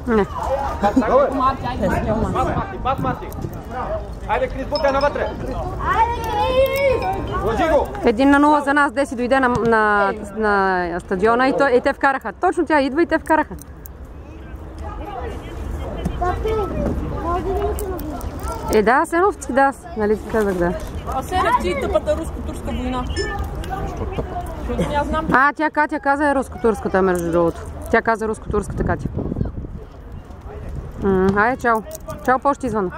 Не. Пас, Марти. Айде, Крис, бутай навътре. Лъжи го. 1-0 за нас. Деси дойде на стадиона и те вкараха. Точно тя идва и те вкараха. Да, Сеновци, да. Нали ти казах, да. А Сеновци и тъпата руско-турска война. Тя Катя каза е руско-турската, между другото. Тя каза руско-турската Катя. Айде, чао. Чао, по-ще извън.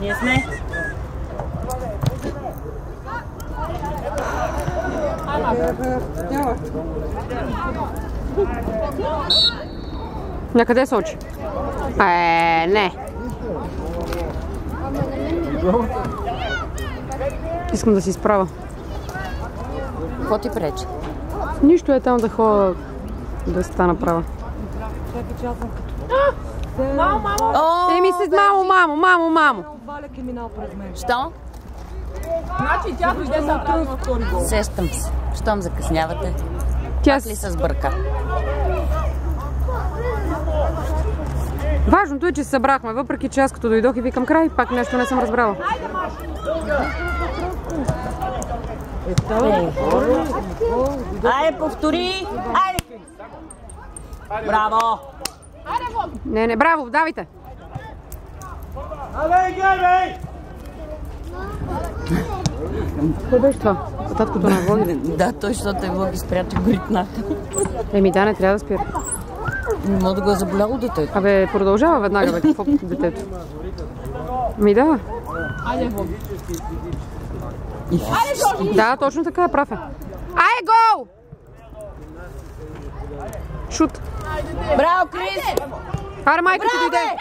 Ние сме. На къде сочи? Не. Искам да си изправя. Какво ти пречи? Нищо е там да ходя да стана права. Еми се мамо. Що? Значи тя дойде за обратно втори гол. Сещам се. Щом закъснявате? Пак ли се сбърка? Важното е, че се събрахме, въпреки че аз като дойдох и викам край, пак нещо не съм разбрала. Айде, повтори! Айде! Браво! Не, браво, давайте! Какво беше това? Таткото на Влоги? Да, той, защото е Влоги спря, че го ритнаха. Еми да, не трябва да спира. Не мога да го е заболяло детето. Абе, продължава веднага, бе, какво детето? Ми да. Айде, Влоги. Да, точно така е, прав е. Айде, гол! Шут. Браво, Крис! Аре, майка ти дойде!